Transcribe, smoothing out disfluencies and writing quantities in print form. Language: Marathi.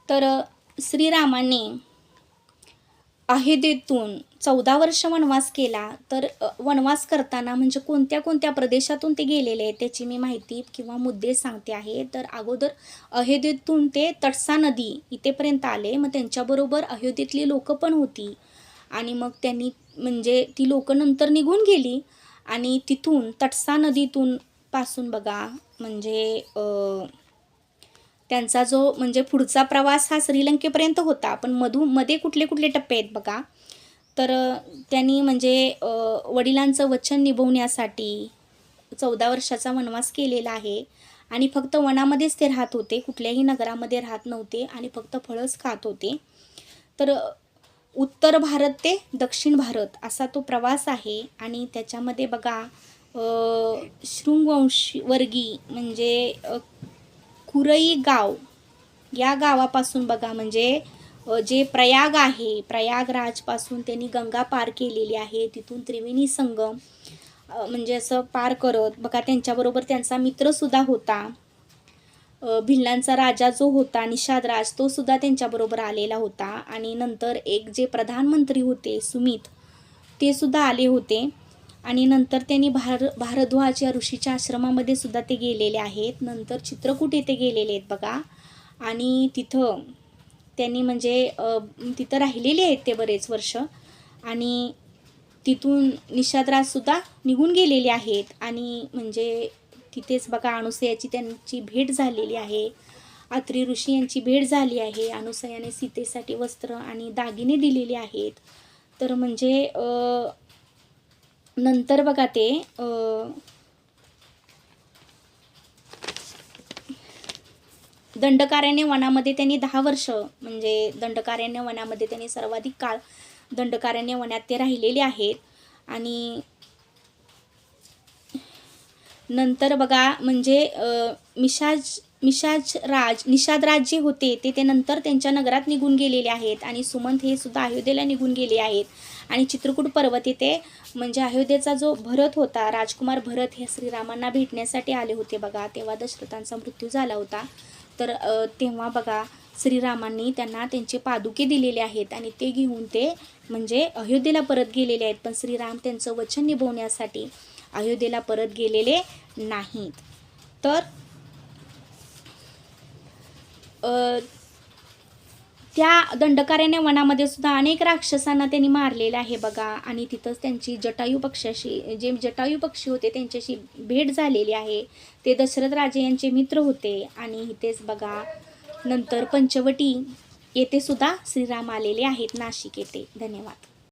तर श्रीरामाने अयोध्येतून 14 वर्ष वनवास केला. तर वनवास करताना म्हणजे कोणत्या कोणत्या प्रदेशातून ते गेलेले आहेत त्याची मी माहिती किंवा मुद्दे सांगते आहे. तर अगोदर अयोध्येतून ते तटसा नदी इथेपर्यंत आले. मग त्यांच्याबरोबर अयोध्येतली लोकं पण होती आणि मग त्यांनी म्हणजे ती लोकं नंतर निघून गेली आणि तिथून तटसा नदीतून पासून बघा म्हणजे त्यांचा जो म्हणजे पुढचा प्रवास हा श्रीलंकेपर्यंत होता. पण मध्ये कुठले कुठले टप्पे आहेत बघा. तर त्यांनी म्हणजे वडिलांचं वचन निभवण्यासाठी 14 वर्षाचा वनवास केलेला आहे आणि फक्त वनामध्येच ते राहत होते. कुठल्याही नगरामध्ये राहत नव्हते आणि फक्त फळच खात होते. तर उत्तर भारत ते दक्षिण भारत असा तो प्रवास आहे आणि त्याच्यामध्ये बघा शृंगवंशी म्हणजे कुरई गाव या गावापासून बघा म्हणजे जे प्रयाग आहे प्रयागराजपासून त्यांनी गंगा पार केलेली आहे. तिथून त्रिवेणी संगम म्हणजे असं पार करत बघा त्यांच्याबरोबर त्यांचा मित्रसुद्धा होता. भिल्लांचा राजा जो होता निषादराज तो सुद्धा त्यांच्याबरोबर आलेला होता आणि नंतर एक जे प्रधानमंत्री होते सुमित ते सुद्धा आले होते आणि नंतर त्यांनी भारद्वाज या ऋषीच्या आश्रमामध्ये सुद्धा ते गेलेले आहेत. नंतर चित्रकूट येथे गेलेले आहेत बघा आणि तिथं त्यांनी म्हणजे तिथं राहिलेले आहेत ते बरेच वर्ष आणि तिथून निषादराजसुद्धा निघून गेलेले आहेत आणि म्हणजे तिथेच बघा अनुसयाची त्यांची भेट झालेली आहे. अत्री ऋषी यांची भेट झाली आहे. अनुसयाने सीतेसाठी वस्त्र आणि दागिने दिलेले आहेत. तर म्हणजे नंतर बघा ते दंडकारण्य वनामध्ये त्यांनी 10 वर्ष म्हणजे दंडकारण्य वनामध्ये त्यांनी सर्वाधिक काळ दंडकारण्य वनात ते राहिलेले आहेत आणि नंतर बघा म्हणजे निषादराज जे होते ते नंतर त्यांच्या नगरात निघून गेलेले आहेत आणि सुमंत हे सुद्धा अयोध्येला निघून गेले आहेत आणि चित्रकूट पर्वत येथे म्हणजे अयोध्येचा जो भरत होता राजकुमार भरत हे श्रीरामांना भेटण्यासाठी आले होते बघा. तेव्हा दशरथांचा मृत्यू झाला होता. तर तेव्हा बघा श्रीरामांनी त्यांना त्यांचे पादुके दिलेले आहेत आणि ते घेऊन ते म्हणजे अयोध्येला परत गेलेले आहेत. पण श्रीराम त्यांचं वचन निभवण्यासाठी अयोध्येला परत गेलेले नाहीत. तर त्या दंडकारण्य वनामध्ये सुद्धा अनेक राक्षसांना त्यांनी मारलेलं आहे बघा आणि तिथंच त्यांची जटायू पक्षाशी जे जटायू पक्षी होते त्यांच्याशी भेट झालेली आहे. ते दशरथ राजे यांचे मित्र होते आणि इथेच बघा नंतर पंचवटी येथे सुद्धा श्रीराम आलेले आहेत नाशिक येथे. धन्यवाद.